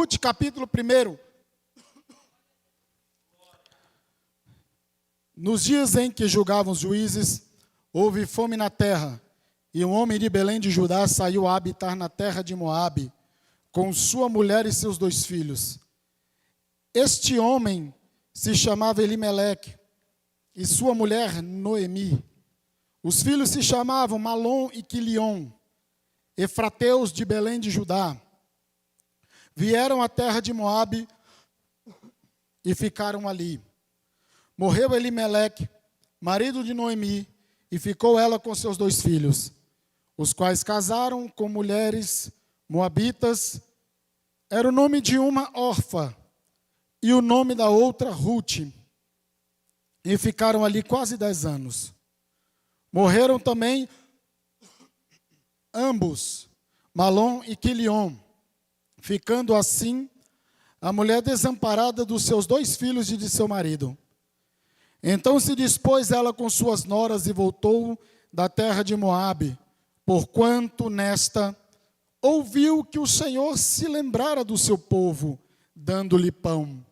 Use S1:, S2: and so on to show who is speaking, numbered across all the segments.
S1: Ruth, capítulo 1. Nos dias em que julgavam os juízes, houve fome na terra, e um homem de Belém de Judá saiu a habitar na terra de Moabe, com sua mulher e seus 2 filhos. Este homem se chamava Elimeleque, e sua mulher Noemi. Os filhos se chamavam Malom e Quilion, efrateus de Belém de Judá. Vieram à terra de Moabe e ficaram ali. Morreu Elimeleque, marido de Noemi, e ficou ela com seus 2 filhos, os quais casaram com mulheres moabitas. Era o nome de uma Orfa e o nome da outra Ruth. E ficaram ali quase 10 anos. Morreram também ambos, Malom e Quilion, ficando assim a mulher desamparada dos seus 2 filhos e de seu marido. Então se dispôs ela com suas noras e voltou da terra de Moabe, porquanto nesta ouviu que o Senhor se lembrara do seu povo, dando-lhe pão.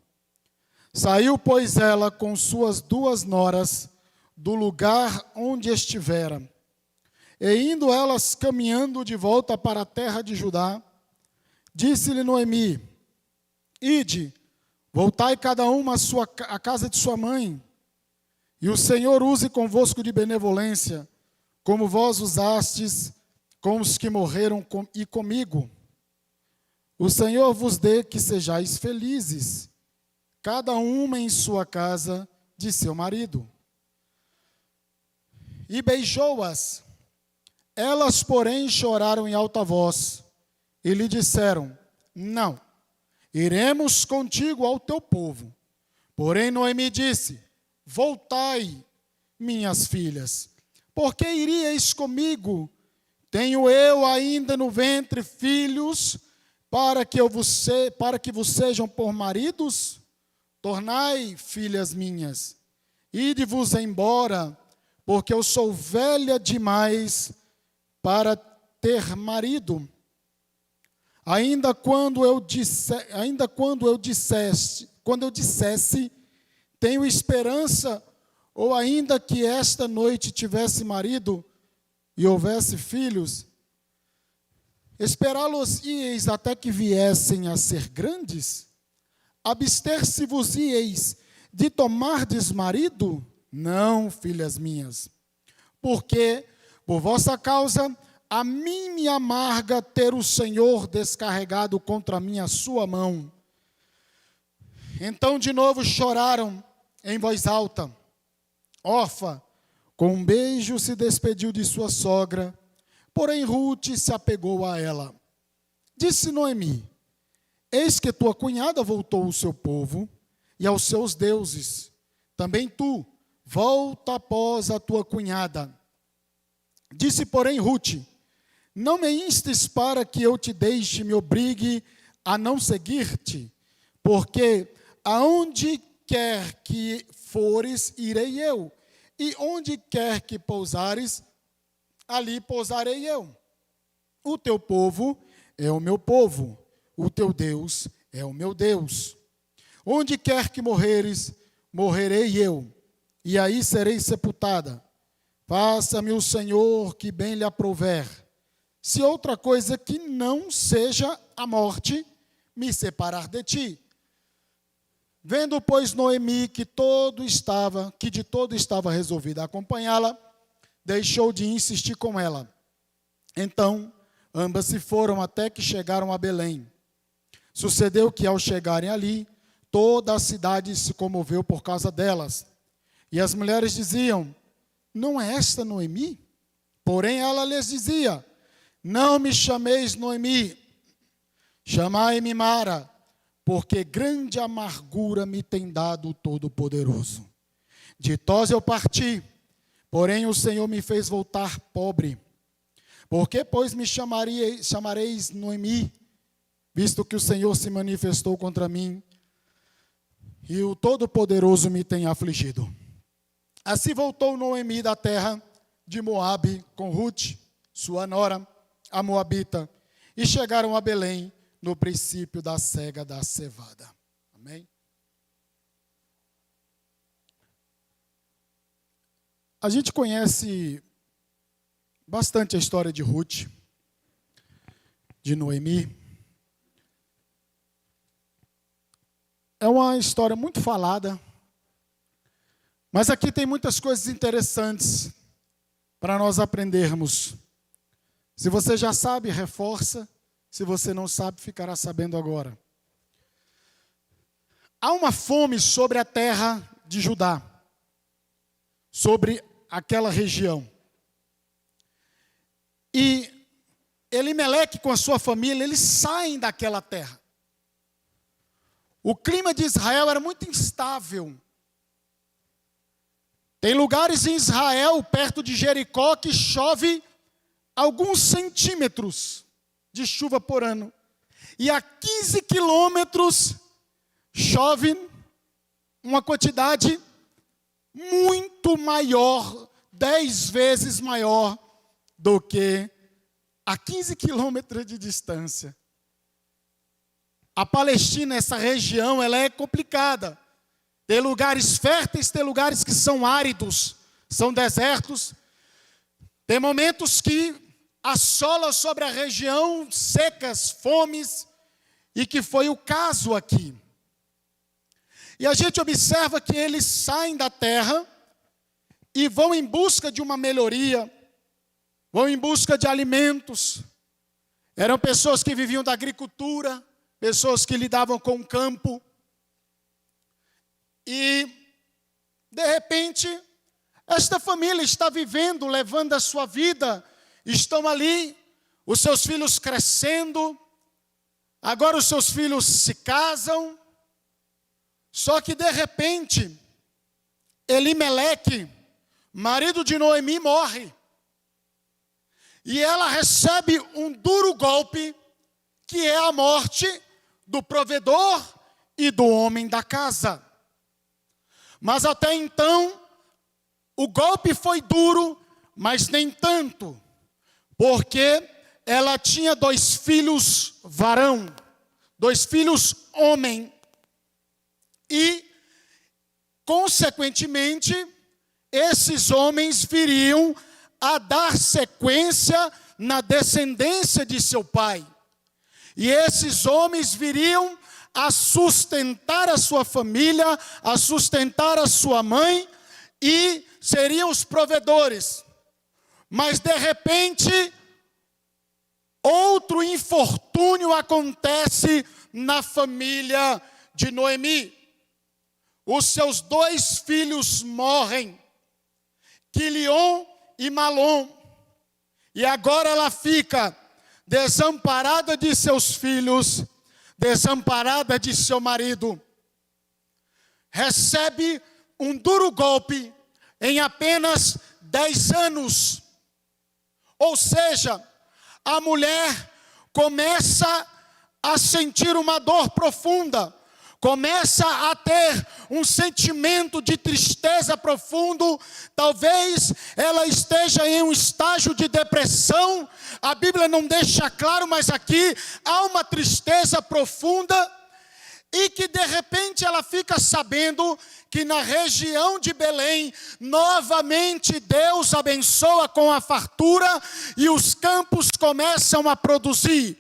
S1: Saiu, pois, ela com suas 2 noras do lugar onde estivera. E indo elas caminhando de volta para a terra de Judá, disse-lhe Noemi: Ide, voltai cada uma à casa de sua mãe, e o Senhor use convosco de benevolência, como vós usastes com os que morreram e comigo. O Senhor vos dê que sejais felizes, cada uma em sua casa de seu marido. E beijou-as. Elas, porém, choraram em alta voz, e lhe disseram: Não, iremos contigo ao teu povo. Porém Noemi disse: Voltai, minhas filhas, porque iríeis comigo? Tenho eu ainda no ventre filhos, para que vos sejam por maridos? Tornai, filhas minhas, ide-vos embora, porque eu sou velha demais para ter marido. Ainda quando eu dissesse, tenho esperança, ou ainda que esta noite tivesse marido e houvesse filhos, esperá-los-ieis até que viessem a ser grandes? Abster-se-vos-ieis de tomardes marido? Não, filhas minhas, porque por vossa causa a mim me amarga ter o Senhor descarregado contra mim a sua mão. Então de novo choraram em voz alta. Orfa, com um beijo, se despediu de sua sogra, porém Ruth se apegou a ela. Disse Noemi: Eis que tua cunhada voltou ao seu povo e aos seus deuses. Também tu, volta após a tua cunhada. Disse, porém, Ruth: Não me instes para que eu te deixe, me obrigue a não seguir-te, porque aonde quer que fores, irei eu, e onde quer que pousares, ali pousarei eu. O teu povo é o meu povo, o teu Deus é o meu Deus. Onde quer que morreres, morrerei eu, e aí serei sepultada. Faça-me o Senhor que bem lhe aprouver. Se outra coisa que não seja a morte me separar de ti. Vendo, pois, Noemi que de todo estava resolvida a acompanhá-la, deixou de insistir com ela. Então, ambas se foram até que chegaram a Belém. Sucedeu que, ao chegarem ali, toda a cidade se comoveu por causa delas. E as mulheres diziam: Não é esta Noemi? Porém, ela lhes dizia: Não me chameis Noemi, chamai-me Mara, porque grande amargura me tem dado o Todo-Poderoso. Ditosa eu parti, porém o Senhor me fez voltar pobre. Por que, pois, me chamareis Noemi, visto que o Senhor se manifestou contra mim, e o Todo-Poderoso me tem afligido? Assim voltou Noemi da terra de Moabe com Ruth, sua nora, a moabita, e chegaram a Belém, no princípio da cega da cevada. Amém? A gente conhece bastante a história de Ruth, de Noemi. É uma história muito falada, mas aqui tem muitas coisas interessantes para nós aprendermos. Se você já sabe, reforça. Se você não sabe, ficará sabendo agora. Há uma fome sobre a terra de Judá, sobre aquela região. E Elimeleque com a sua família, eles saem daquela terra. O clima de Israel era muito instável. Tem lugares em Israel, perto de Jericó, que chove alguns centímetros de chuva por ano. E a 15 quilômetros chove uma quantidade muito maior, 10 vezes maior do que a 15 quilômetros de distância. A Palestina, essa região, ela é complicada. Tem lugares férteis, tem lugares que são áridos, são desertos. Tem momentos que assolam sobre a região secas, fomes, e que foi o caso aqui. E a gente observa que eles saem da terra e vão em busca de uma melhoria, vão em busca de alimentos. Eram pessoas que viviam da agricultura, pessoas que lidavam com o campo. E, de repente, esta família está vivendo, levando a sua vida, estão ali, os seus filhos crescendo, agora os seus filhos se casam, só que de repente, Elimeleque, marido de Noemi, morre. E ela recebe um duro golpe, que é a morte do provedor e do homem da casa. Mas até então, o golpe foi duro, mas nem tanto, porque ela tinha 2 filhos varão, 2 filhos homem, e, consequentemente, esses homens viriam a dar sequência na descendência de seu pai. E esses homens viriam a sustentar a sua família, a sustentar a sua mãe, e seriam os provedores. Mas de repente, outro infortúnio acontece na família de Noemi. Os seus 2 filhos morrem, Quilion e Malom. E agora ela fica desamparada de seus filhos, desamparada de seu marido. Recebe um duro golpe em apenas 10 anos. Ou seja, a mulher começa a sentir uma dor profunda, começa a ter um sentimento de tristeza profundo. Talvez ela esteja em um estágio de depressão. A Bíblia não deixa claro, mas aqui há uma tristeza profunda. E que de repente ela fica sabendo que na região de Belém, novamente Deus abençoa com a fartura e os campos começam a produzir.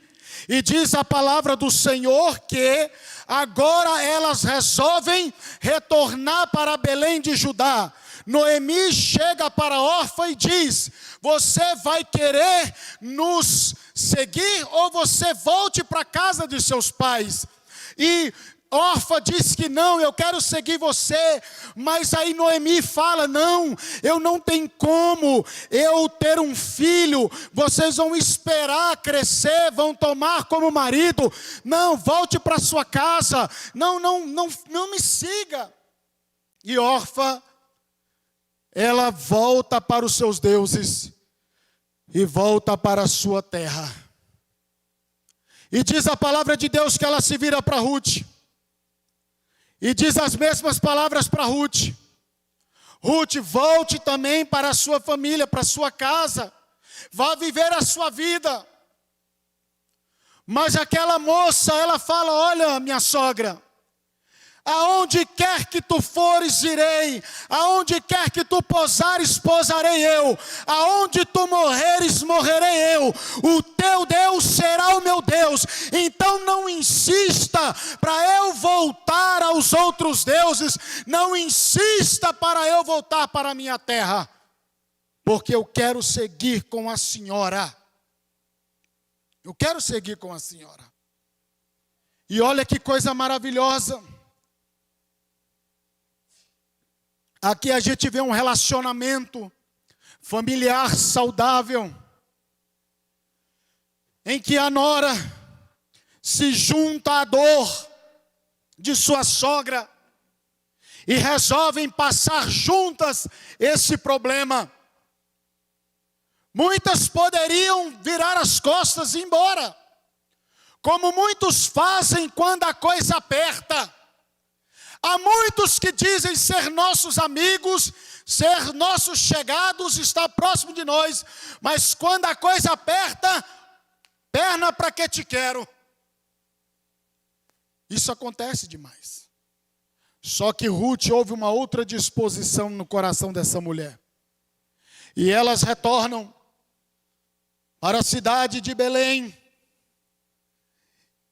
S1: E diz a palavra do Senhor que agora elas resolvem retornar para Belém de Judá. Noemi chega para Orfa e diz: você vai querer nos seguir ou você volte para a casa de seus pais? E Orfa diz que não, eu quero seguir você. Mas aí Noemi fala: não, eu não tenho como eu ter um filho, vocês vão esperar crescer, vão tomar como marido. Não, volte para sua casa, não me siga. E Orfa, ela volta para os seus deuses e volta para a sua terra. E diz a palavra de Deus que ela se vira para Ruth. E diz as mesmas palavras para Ruth. Ruth, volte também para a sua família, para a sua casa. Vá viver a sua vida. Mas aquela moça, ela fala: olha, minha sogra, aonde quer que tu fores, irei. Aonde quer que tu pousares, pousarei eu. Aonde tu morreres, morrerei eu. O teu Deus será o meu Deus. Então não insista para eu voltar aos outros deuses. Não insista para eu voltar para a minha terra. Porque eu quero seguir com a senhora. Eu quero seguir com a senhora. E olha que coisa maravilhosa. Aqui a gente vê um relacionamento familiar saudável, em que a nora se junta à dor de sua sogra e resolvem passar juntas esse problema. Muitas poderiam virar as costas e ir embora, como muitos fazem quando a coisa aperta. Há muitos que dizem ser nossos amigos, ser nossos chegados, estar próximo de nós, mas quando a coisa aperta, perna para que te quero. Isso acontece demais. Só que Ruth houve uma outra disposição no coração dessa mulher. E elas retornam para a cidade de Belém.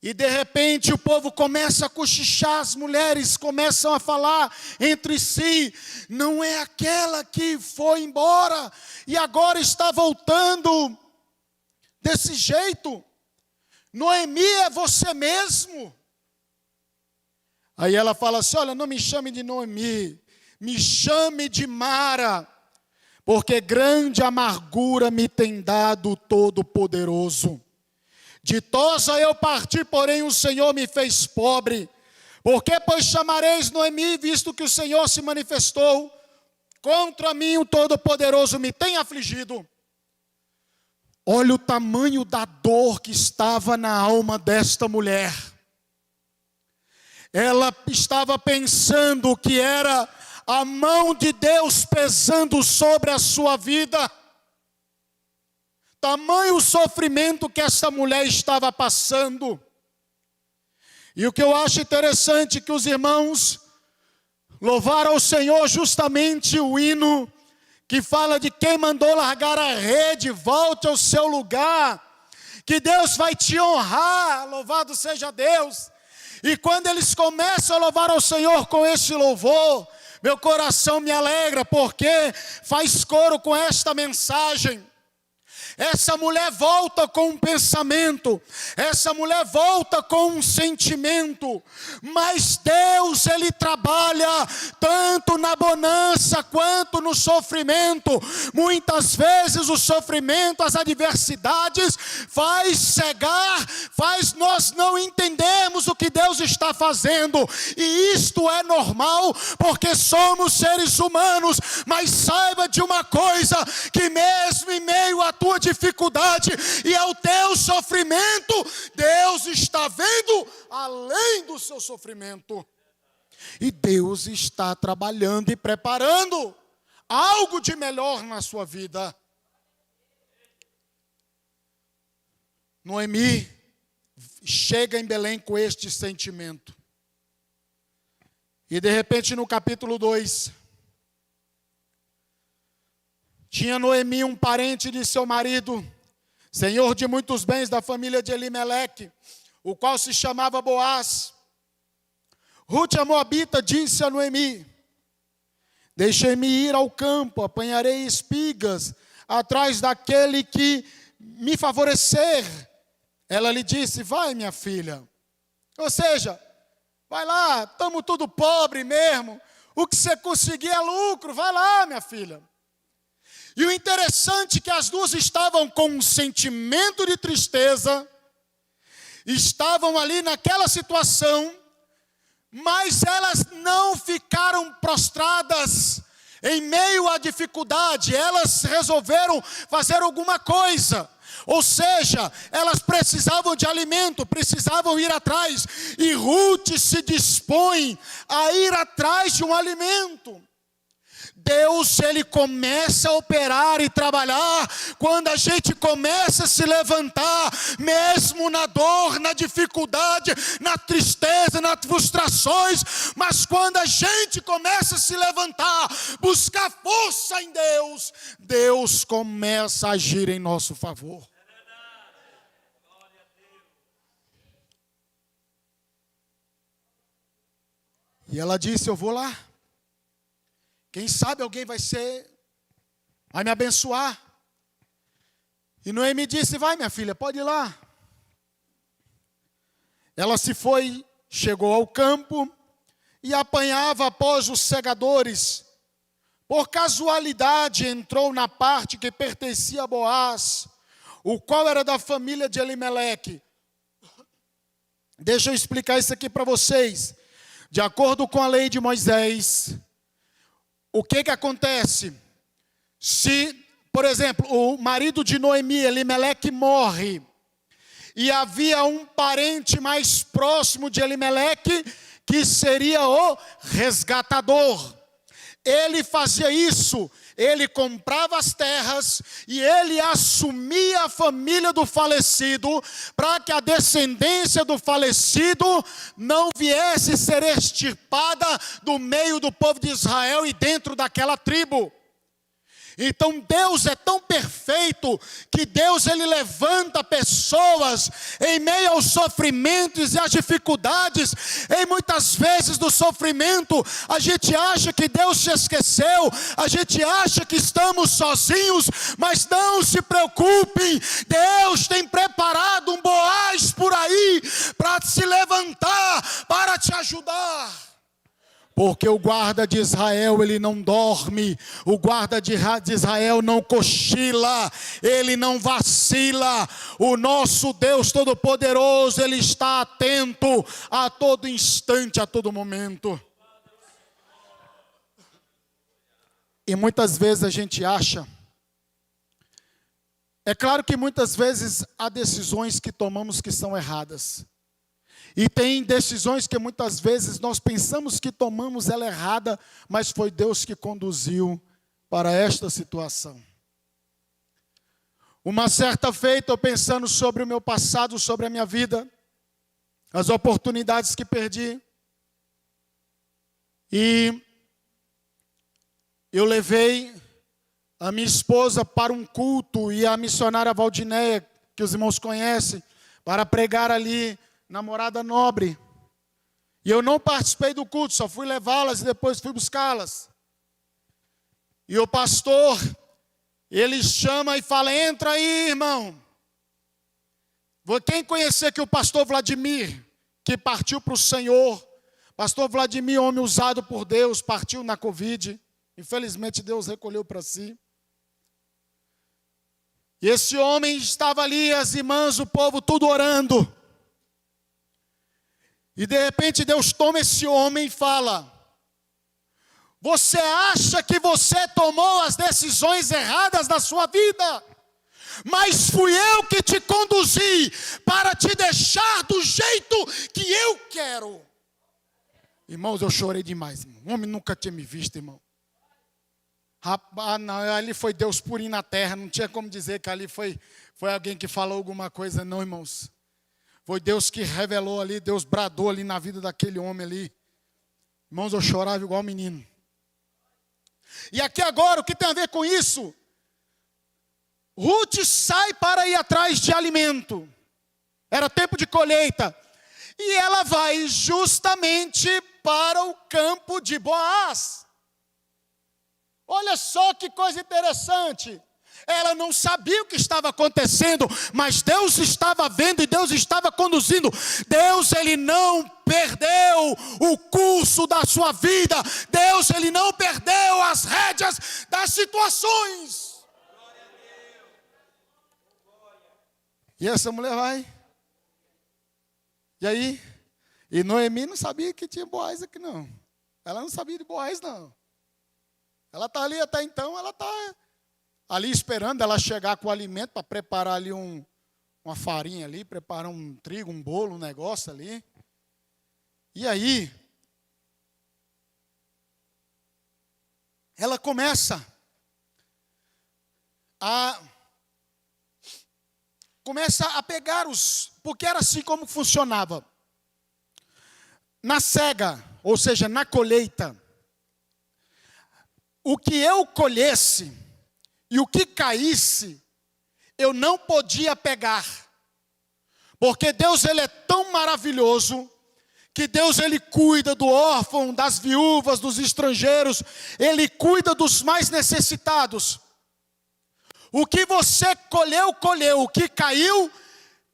S1: E de repente o povo começa a cochichar, as mulheres começam a falar entre si: não é aquela que foi embora e agora está voltando desse jeito? Noemi, é você mesmo? Aí ela fala assim: olha, não me chame de Noemi, me chame de Mara, porque grande amargura me tem dado o Todo-Poderoso. Ditosa eu parti, porém o Senhor me fez pobre. Porque, pois, chamareis Noemi, visto que o Senhor se manifestou contra mim, o Todo-Poderoso me tem afligido. Olha o tamanho da dor que estava na alma desta mulher. Ela estava pensando que era a mão de Deus pesando sobre a sua vida. Tamanho sofrimento que essa mulher estava passando. E o que eu acho interessante é que os irmãos louvaram ao Senhor justamente o hino que fala de quem mandou largar a rede, volte ao seu lugar, que Deus vai te honrar, louvado seja Deus. E quando eles começam a louvar ao Senhor com esse louvor, meu coração me alegra, porque faz coro com esta mensagem. Essa mulher volta com um pensamento, essa mulher volta com um sentimento, mas Deus, Ele trabalha tanto na bonança quanto no sofrimento. Muitas vezes o sofrimento, as adversidades, faz cegar, faz nós não entendermos o que Deus está fazendo, e isto é normal, porque somos seres humanos. Mas saiba de uma coisa, que mesmo em meio à tua dificuldade e ao teu sofrimento, Deus está vendo além do seu sofrimento. E Deus está trabalhando e preparando algo de melhor na sua vida. Noemi chega em Belém com este sentimento. E de repente no capítulo 2, tinha Noemi um parente de seu marido, senhor de muitos bens da família de Elimeleque, o qual se chamava Boaz. Ruth, a moabita, disse a Noemi: deixei-me ir ao campo, apanharei espigas atrás daquele que me favorecer. Ela lhe disse: vai, minha filha. Ou seja, vai lá, estamos tudo pobre mesmo, o que você conseguir é lucro, vai lá, minha filha. E o interessante é que as duas estavam com um sentimento de tristeza, estavam ali naquela situação, mas elas não ficaram prostradas em meio à dificuldade. Elas resolveram fazer alguma coisa. Ou seja, elas precisavam de alimento, precisavam ir atrás. E Ruth se dispõe a ir atrás de um alimento. Deus, Ele começa a operar e trabalhar quando a gente começa a se levantar, mesmo na dor, na dificuldade, na tristeza, nas frustrações, mas quando a gente começa a se levantar, buscar força em Deus, Deus começa a agir em nosso favor. E ela disse: eu vou lá. Quem sabe alguém vai me abençoar. E Noemi disse: vai, minha filha, pode ir lá. Ela se foi, chegou ao campo e apanhava após os segadores. Por casualidade entrou na parte que pertencia a Boaz, o qual era da família de Elimeleque. Deixa eu explicar isso aqui para vocês. De acordo com a lei de Moisés, o que acontece? Se, por exemplo, o marido de Noemi, Elimeleque, morre, e havia um parente mais próximo de Elimeleque, que seria o resgatador. Ele fazia isso, ele comprava as terras e ele assumia a família do falecido, para que a descendência do falecido não viesse ser extirpada do meio do povo de Israel e dentro daquela tribo. Então Deus é tão perfeito que Deus, Ele levanta pessoas em meio aos sofrimentos e às dificuldades. E muitas vezes do sofrimento a gente acha que Deus se esqueceu, a gente acha que estamos sozinhos, mas não se preocupem, Deus tem preparado um Boaz por aí para se levantar, para te ajudar. Porque o guarda de Israel, ele não dorme, o guarda de Israel não cochila, ele não vacila. O nosso Deus Todo-Poderoso, ele está atento a todo instante, a todo momento. E muitas vezes a gente acha, é claro que muitas vezes há decisões que tomamos que são erradas. E tem decisões que muitas vezes nós pensamos que tomamos ela errada, mas foi Deus que conduziu para esta situação. Uma certa feita, eu pensando sobre o meu passado, sobre a minha vida, as oportunidades que perdi, e eu levei a minha esposa para um culto, e a missionária Valdinéia, que os irmãos conhecem, para pregar ali na Morada Nobre. E eu não participei do culto, só fui levá-las e depois fui buscá-las. E o pastor, ele chama e fala: entra aí, irmão. Quem conhecer que o pastor Vladimir, que partiu para o Senhor, pastor Vladimir, homem usado por Deus, partiu na Covid. Infelizmente Deus recolheu para si. E esse homem estava ali, as irmãs, o povo, tudo orando. E de repente Deus toma esse homem e fala: você acha que você tomou as decisões erradas da sua vida? Mas fui eu que te conduzi para te deixar do jeito que eu quero. Irmãos, eu chorei demais, irmão. O homem nunca tinha me visto, irmão. Rapaz, não, ali foi Deus purinho na terra. Não tinha como dizer que ali foi alguém que falou alguma coisa, não, irmãos. Foi Deus que revelou ali, Deus bradou ali na vida daquele homem ali. Irmãos, eu chorava igual menino. E aqui agora, o que tem a ver com isso? Ruth sai para ir atrás de alimento. Era tempo de colheita. E ela vai justamente para o campo de Boaz. Olha só que coisa interessante. Ela não sabia o que estava acontecendo, mas Deus estava vendo e Deus estava conduzindo. Deus, Ele não perdeu o curso da sua vida. Deus, Ele não perdeu as rédeas das situações. E essa mulher vai. E aí? E Noemi não sabia que tinha Boaz aqui, não. Ela não sabia de Boaz, não. Ela está ali até então, ela está ali esperando ela chegar com o alimento para preparar ali uma farinha ali, preparar um trigo, um bolo, um negócio ali. E aí, ela começa a pegar porque era assim como funcionava. Na cega, ou seja, na colheita, o que eu colhesse e o que caísse, eu não podia pegar. Porque Deus, ele é tão maravilhoso, que Deus, ele cuida do órfão, das viúvas, dos estrangeiros, ele cuida dos mais necessitados. O que você colheu, colheu. O que caiu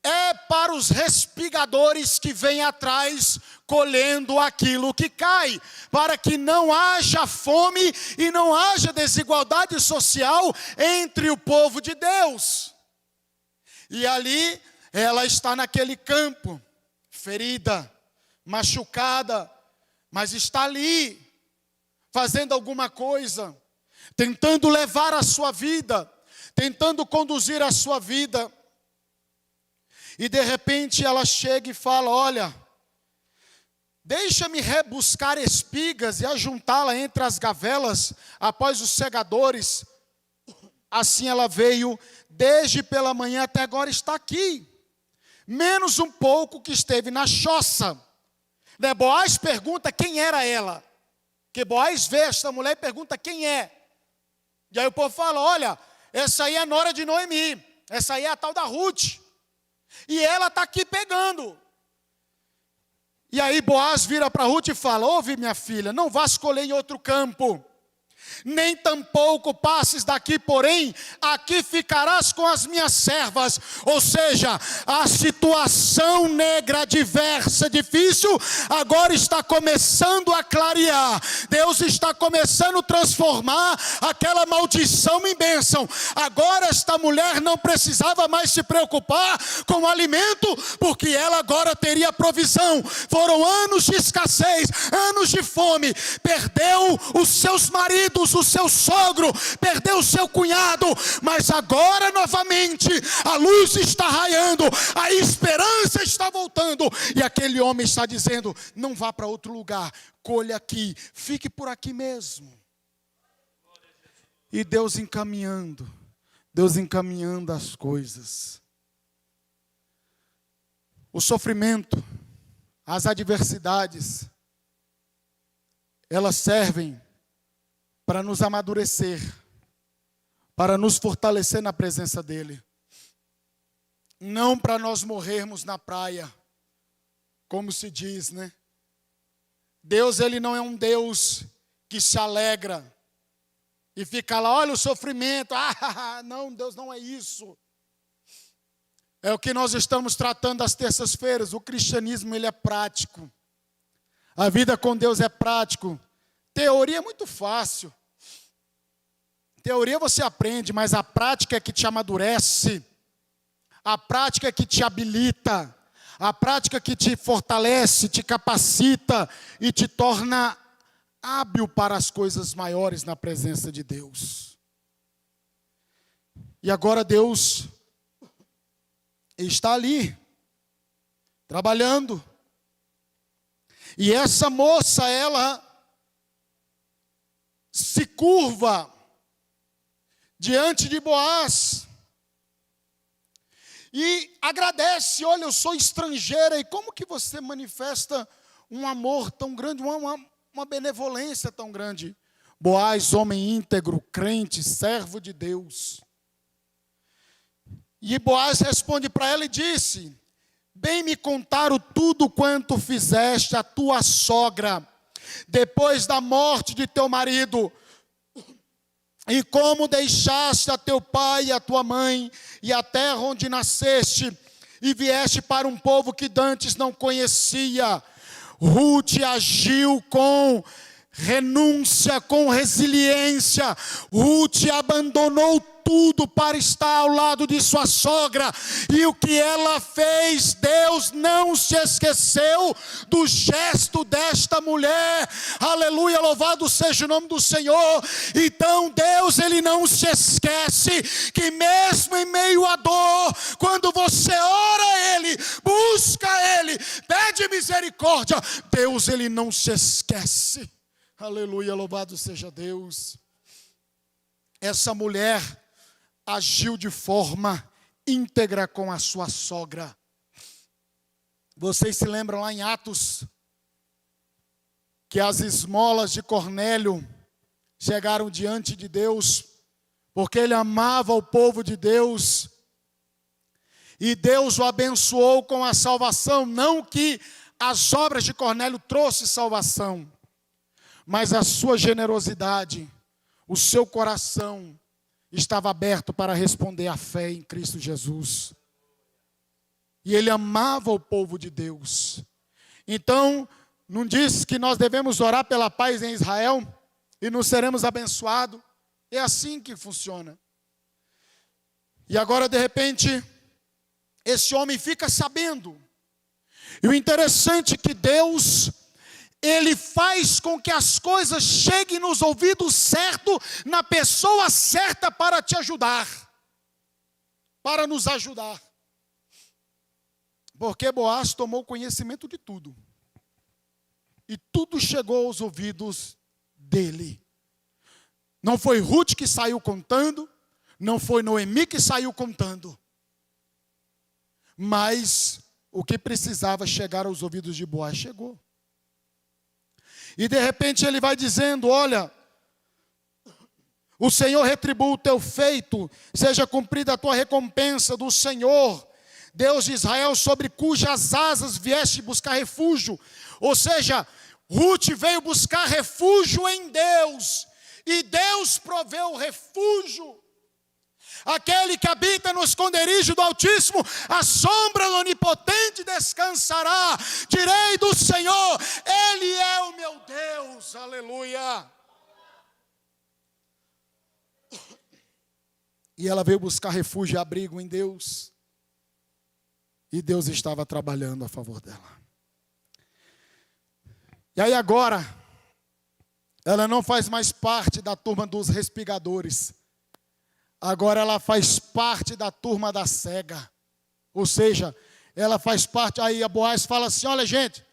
S1: é para os respigadores que vêm atrás, colhendo aquilo que cai, para que não haja fome e não haja desigualdade social entre o povo de Deus. E ali, ela está naquele campo, ferida, machucada, mas está ali, fazendo alguma coisa, tentando levar a sua vida, tentando conduzir a sua vida. E de repente ela chega e fala: olha, deixa-me rebuscar espigas e ajuntá-la entre as gavelas após os segadores. Assim ela veio desde pela manhã até agora, está aqui, menos um pouco que esteve na choça. Boaz pergunta quem era ela, que Boaz vê esta mulher e pergunta quem é. E aí o povo fala: olha, essa aí é a nora de Noemi, essa aí é a tal da Ruth, e ela está aqui pegando. E aí Boaz vira para Ruth e fala: ouve, minha filha, não vá escolher em outro campo, nem tampouco passes daqui, porém aqui ficarás com as minhas servas. Ou seja, a situação negra, adversa, difícil, agora está começando a clarear. Deus está começando a transformar aquela maldição em bênção. Agora esta mulher não precisava mais se preocupar com o alimento, porque ela agora teria provisão. Foram anos de escassez, anos de fome, perdeu os seus maridos, o seu sogro, perdeu o seu cunhado, mas agora novamente a luz está raiando, a esperança está voltando, e aquele homem está dizendo: não vá para outro lugar, colha aqui, fique por aqui mesmo. E Deus encaminhando as coisas. O sofrimento, as adversidades, elas servem para nos amadurecer, para nos fortalecer na presença dEle. Não para nós morrermos na praia, como se diz, né? Deus, ele não é um Deus que se alegra e fica lá: olha o sofrimento, não, Deus não é isso. É o que nós estamos tratando às terças-feiras. O cristianismo, ele é prático. A vida com Deus é prático. Teoria é muito fácil. Teoria você aprende, mas a prática é que te amadurece. A prática é que te habilita. A prática é que te fortalece, te capacita e te torna hábil para as coisas maiores na presença de Deus. E agora Deus está ali, trabalhando. E essa moça, ela se curva diante de Boaz e agradece: olha, eu sou estrangeira, e como que você manifesta um amor tão grande, uma benevolência tão grande? Boaz, homem íntegro, crente, servo de Deus. E Boaz responde para ela e disse: bem me contaram tudo quanto fizeste a tua sogra, depois da morte de teu marido, e como deixaste a teu pai e a tua mãe, e a terra onde nasceste, e vieste para um povo que dantes não conhecia. Ruth agiu com renúncia, com resiliência. Ruth abandonou tudo para estar ao lado de sua sogra, e o que ela fez, Deus não se esqueceu do gesto desta mulher. Aleluia, louvado seja o nome do Senhor. Então Deus, ele não se esquece que mesmo em meio à dor, quando você ora a Ele, busca Ele, pede misericórdia, Deus, ele não se esquece. Aleluia, louvado seja Deus. essa mulher agiu de forma íntegra com a sua sogra. Vocês se lembram lá em Atos, que as esmolas de Cornélio chegaram diante de Deus, porque ele amava o povo de Deus, e Deus o abençoou com a salvação. Não que as obras de Cornélio trouxeram salvação, mas a sua generosidade, o seu coração estava aberto para responder à fé em Cristo Jesus. E ele amava o povo de Deus. Então, não diz que nós devemos orar pela paz em Israel e nos seremos abençoados? É assim que funciona. E agora, de repente, esse homem fica sabendo. E o interessante é que Deus, Ele faz com que as coisas cheguem nos ouvidos certos, na pessoa certa para te ajudar, para nos ajudar. Porque Boaz tomou conhecimento de tudo. E tudo chegou aos ouvidos dele. Não foi Ruth que saiu contando, não foi Noemi que saiu contando. Mas o que precisava chegar aos ouvidos de Boaz chegou. E de repente ele vai dizendo: olha, o Senhor retribua o teu feito, seja cumprida a tua recompensa do Senhor, Deus de Israel, sobre cujas asas vieste buscar refúgio. Ou seja, Ruth veio buscar refúgio em Deus, e Deus proveu refúgio. Aquele que habita no esconderijo do Altíssimo, a sombra do Onipotente descansará. Direi do Senhor, Ele é o meu Deus. Aleluia. E ela veio buscar refúgio e abrigo em Deus. E Deus estava trabalhando a favor dela. E aí agora, ela não faz mais parte da turma dos respigadores. Agora ela faz parte da turma da cega. Ou seja, ela faz parte. Aí a Boaz fala assim: olha, gente,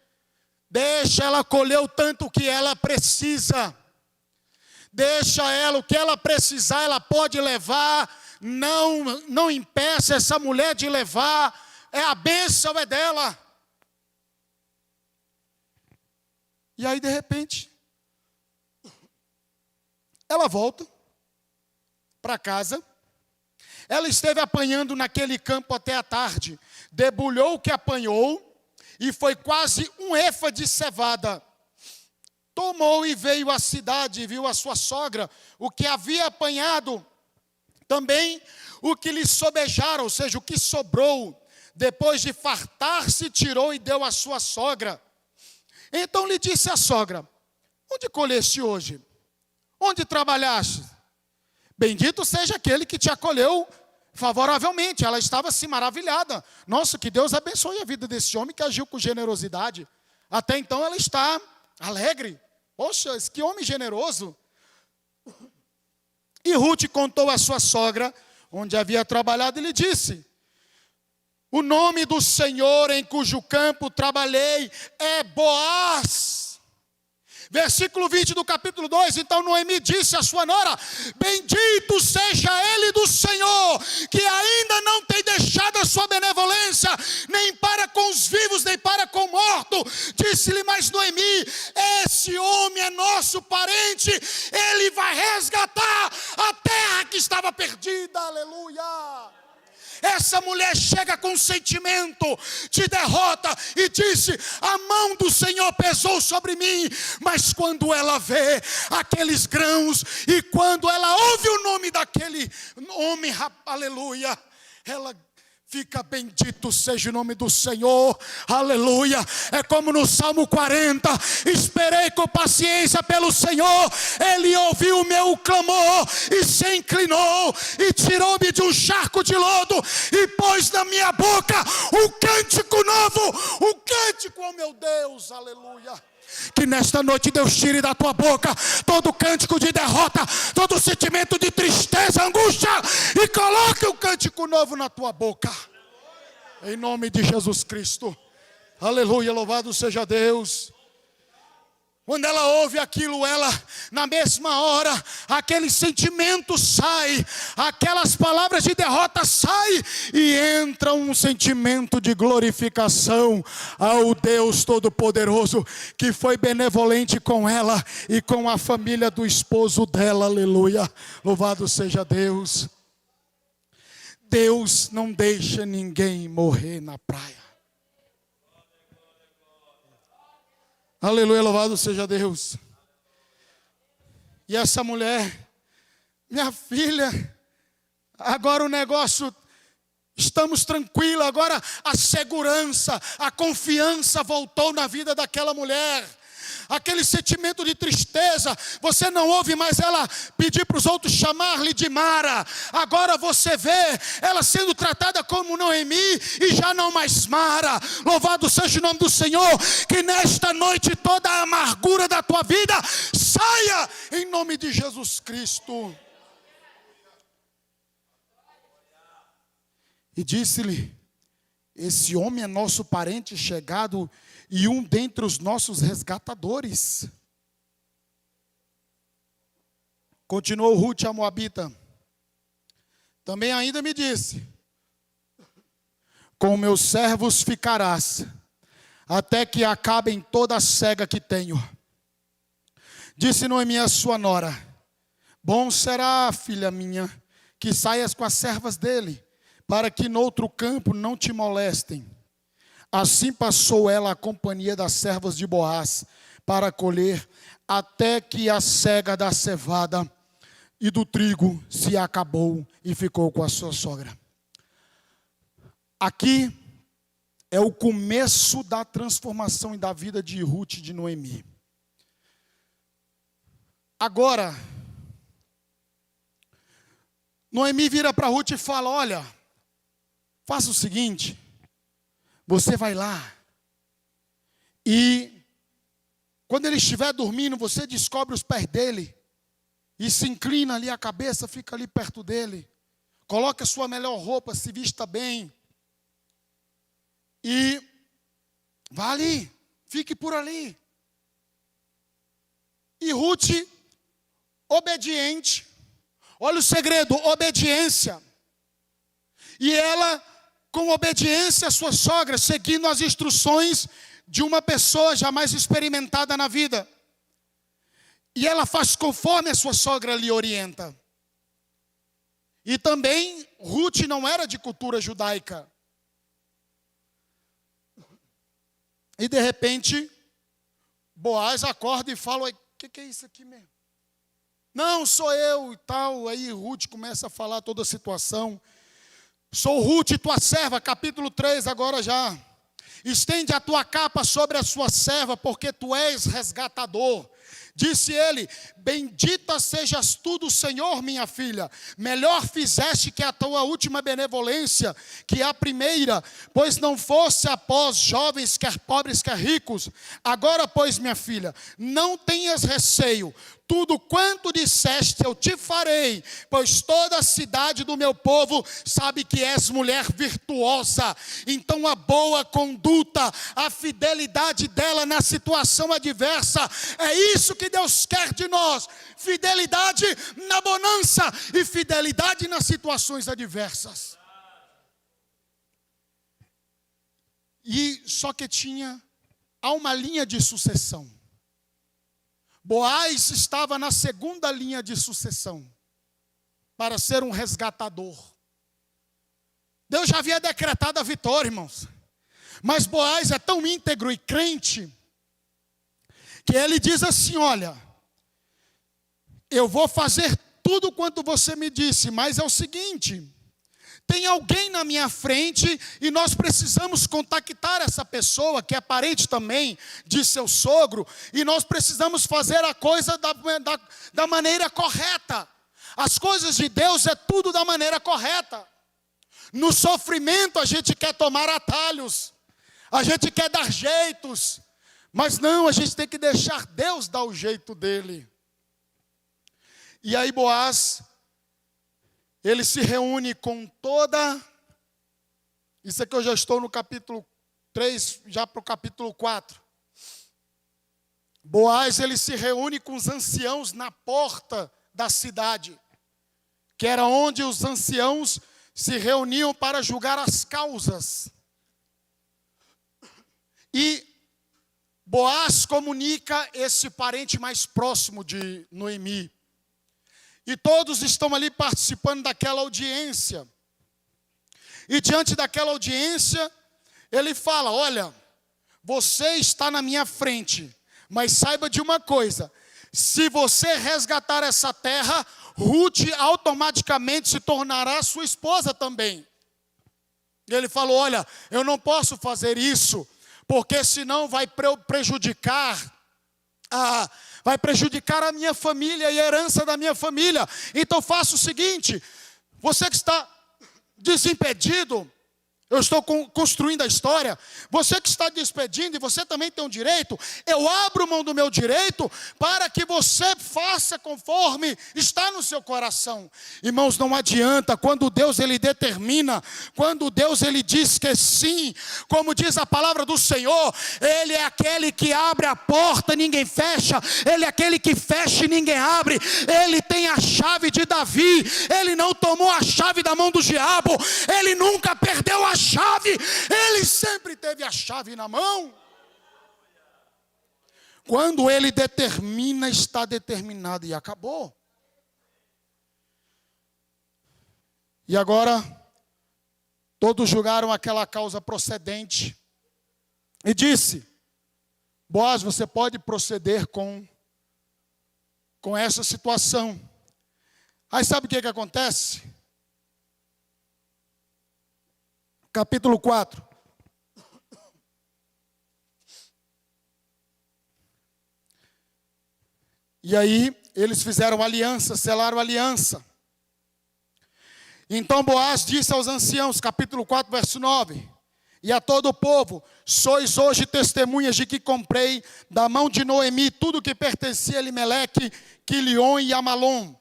S1: deixa ela colher o tanto que ela precisa. Deixa ela, o que ela precisar, ela pode levar. Não impeça essa mulher de levar. A bênção é dela. E aí de repente, ela volta para casa. Ela esteve apanhando naquele campo até a tarde, debulhou o que apanhou, e foi quase um efa de cevada. Tomou e veio à cidade, e viu a sua sogra, o que havia apanhado, também o que lhe sobejaram, ou seja, o que sobrou, depois de fartar-se, tirou e deu à sua sogra. Então lhe disse a sogra: onde colheste hoje? Onde trabalhaste? Bendito seja aquele que te acolheu favoravelmente. Ela estava assim maravilhada. Nossa, que Deus abençoe a vida desse homem que agiu com generosidade. Até então ela está alegre. Poxa, que homem generoso. E Ruth contou à sua sogra onde havia trabalhado e lhe disse: o nome do Senhor em cujo campo trabalhei é Boaz. Versículo 20 do capítulo 2, então Noemi disse à sua nora: bendito seja ele do Senhor, que ainda não tem deixado a sua benevolência, nem para com os vivos, nem para com o morto. Disse-lhe mais Noemi: esse homem é nosso parente, ele vai resgatar a terra que estava perdida. Aleluia. Essa mulher chega com um sentimento de derrota e disse: a mão do Senhor pesou sobre mim. Mas quando ela vê aqueles grãos e quando ela ouve o nome daquele homem, aleluia, ela fica: bendito seja o nome do Senhor, aleluia. É como no Salmo 40, esperei com paciência pelo Senhor, Ele ouviu o meu clamor e se inclinou e tirou-me de um charco de lodo e pôs na minha boca um cântico novo, um cântico ao meu Deus, aleluia. Que nesta noite Deus tire da tua boca todo cântico de derrota, todo sentimento de tristeza, angústia, e coloque um cântico novo na tua boca, em nome de Jesus Cristo, aleluia, louvado seja Deus. Quando ela ouve aquilo, ela, na mesma hora, aquele sentimento sai, aquelas palavras de derrota saem, e entra um sentimento de glorificação ao Deus Todo-Poderoso, que foi benevolente com ela e com a família do esposo dela, aleluia, louvado seja Deus. Deus não deixa ninguém morrer na praia. Aleluia, louvado seja Deus. E essa mulher, minha filha, agora o negócio, estamos tranquilos, agora a segurança, a confiança voltou na vida daquela mulher. Aquele sentimento de tristeza, você não ouve mais ela pedir para os outros chamar-lhe de Mara. Agora você vê ela sendo tratada como Noemi e já não mais Mara. Louvado seja o nome do Senhor. Que nesta noite toda a amargura da tua vida saia em nome de Jesus Cristo. E disse-lhe: esse homem é nosso parente chegado e um dentre os nossos resgatadores. Continuou Ruth a moabita. Também ainda me disse: com meus servos ficarás, até que acabem toda a cega que tenho. Disse Noemi a sua nora: bom será, filha minha, que saias com as servas dele, para que noutro campo não te molestem. Assim passou ela a companhia das servas de Boaz para colher, até que a cega da cevada e do trigo se acabou e ficou com a sua sogra. Aqui é o começo da transformação e da vida de Ruth e de Noemi. Agora, Noemi vira para Ruth e fala: olha, faça o seguinte, você vai lá e quando ele estiver dormindo, você descobre os pés dele e se inclina ali a cabeça, fica ali perto dele. Coloque a sua melhor roupa, se vista bem e vá ali, fique por ali. E Ruth, obediente, olha o segredo, obediência. E ela, com obediência à sua sogra, seguindo as instruções de uma pessoa jamais experimentada na vida. E ela faz conforme a sua sogra lhe orienta. E também, Ruth não era de cultura judaica. E de repente, Boaz acorda e fala: o que é isso aqui mesmo? Não, sou eu e tal. Aí Ruth começa a falar toda a situação. Sou Ruth, tua serva, capítulo 3 agora já. Estende a tua capa sobre a sua serva, porque tu és resgatador. Disse ele: bendita sejas tu do Senhor, minha filha. Melhor fizeste que a tua última benevolência, que a primeira, pois não fosse após jovens, quer pobres, quer ricos. Agora, pois, minha filha, não tenhas receio. Tudo quanto disseste eu te farei, pois toda a cidade do meu povo sabe que és mulher virtuosa. Então a boa conduta, a fidelidade dela na situação adversa, é isso que Deus quer de nós. Fidelidade na bonança e fidelidade nas situações adversas. E só que há uma linha de sucessão. Boaz estava na segunda linha de sucessão, para ser um resgatador. Deus já havia decretado a vitória, irmãos. Mas Boaz é tão íntegro e crente, que ele diz assim: olha, eu vou fazer tudo quanto você me disse, mas é o seguinte, tem alguém na minha frente e nós precisamos contactar essa pessoa, que é parente também de seu sogro, e nós precisamos fazer a coisa da maneira correta. As coisas de Deus é tudo da maneira correta. No sofrimento a gente quer tomar atalhos, a gente quer dar jeitos, mas não, a gente tem que deixar Deus dar o jeito dele. E aí Boaz, ele se reúne com toda... Isso aqui eu já estou no capítulo 3, já para o capítulo 4. Boaz, ele se reúne com os anciãos na porta da cidade, que era onde os anciãos se reuniam para julgar as causas. E Boaz comunica esse parente mais próximo de Noemi. E todos estão ali participando daquela audiência. E diante daquela audiência, ele fala: olha, você está na minha frente, mas saiba de uma coisa: se você resgatar essa terra, Ruth automaticamente se tornará sua esposa também. E ele falou: olha, eu não posso fazer isso, porque senão vai prejudicar a minha família e a herança da minha família. Então faça o seguinte: você que está desimpedido, eu estou construindo a história, você que está despedindo, e você também tem um direito, eu abro mão do meu direito, para que você faça conforme está no seu coração. Irmãos, não adianta, quando Deus ele determina, quando Deus ele diz que sim, como diz a palavra do Senhor, Ele é aquele que abre a porta, ninguém fecha, Ele é aquele que fecha e ninguém abre, Ele tem a chave de Davi, Ele não tomou a chave da mão do diabo, Ele nunca perdeu a chave, Ele sempre teve a chave na mão. Quando Ele determina, está determinado e acabou. E agora, todos julgaram aquela causa procedente. E disse: Boaz, você pode proceder com essa situação. Aí sabe o que acontece? Capítulo 4. E aí, eles fizeram aliança, selaram aliança. Então Boaz disse aos anciãos, capítulo 4, verso 9: e a todo o povo: sois hoje testemunhas de que comprei da mão de Noemi tudo que pertencia a Elimeleque, Quilion e Amalom.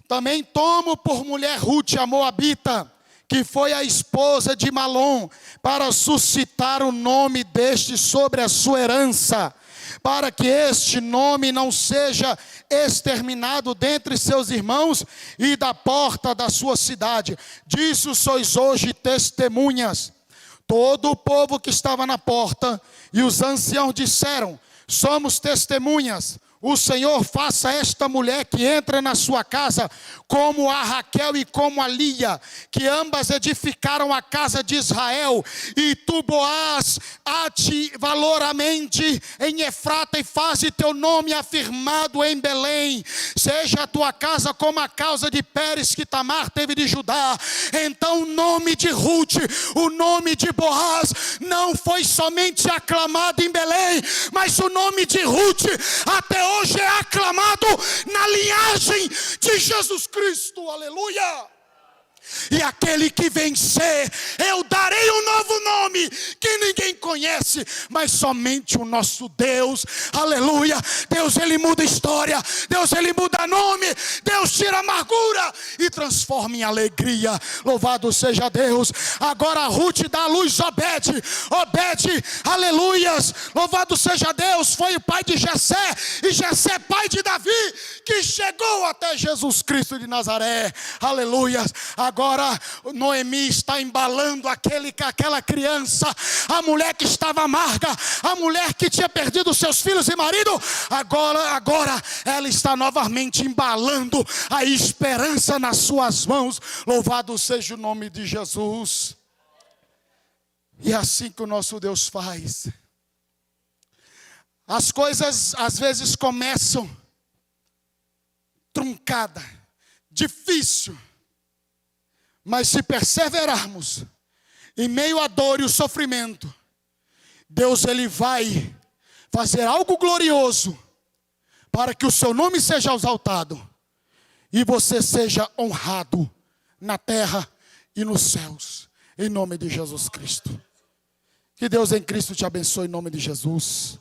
S1: Também tomo por mulher Ruth, a moabita, que foi a esposa de Malom, para suscitar o nome deste sobre a sua herança, para que este nome não seja exterminado dentre seus irmãos e da porta da sua cidade. Disso sois hoje testemunhas. Todo o povo que estava na porta e os anciãos disseram: somos testemunhas. O Senhor faça esta mulher que entra na sua casa, como a Raquel e como a Lia, que ambas edificaram a casa de Israel. E tu, Boaz, ate valoramente em Efrata e faze teu nome afirmado em Belém. Seja a tua casa como a casa de Pérez que Tamar teve de Judá. Então o nome de Ruth, o nome de Boaz, não foi somente aclamado em Belém, mas o nome de Ruth até hoje é aclamado na linhagem de Jesus Cristo, aleluia. E aquele que vencer, eu darei um novo nome, que ninguém conhece, mas somente o nosso Deus, aleluia. Deus ele muda história, Deus ele muda nome, Deus tira amargura e transforma em alegria, louvado seja Deus. Agora Ruth dá à luz Obed, aleluias, louvado seja Deus, foi o pai de Jessé, e Jessé pai de Davi, que chegou até Jesus Cristo de Nazaré, aleluias. Agora Noemi está embalando aquela criança, a mulher que estava amarga, a mulher que tinha perdido seus filhos e marido, agora ela está novamente embalando a esperança nas suas mãos, louvado seja o nome de Jesus. E é assim que o nosso Deus faz. As coisas às vezes começam truncada, difícil, mas se perseverarmos em meio à dor e o sofrimento, Deus ele vai fazer algo glorioso para que o seu nome seja exaltado e você seja honrado na terra e nos céus, em nome de Jesus Cristo. Que Deus em Cristo te abençoe em nome de Jesus.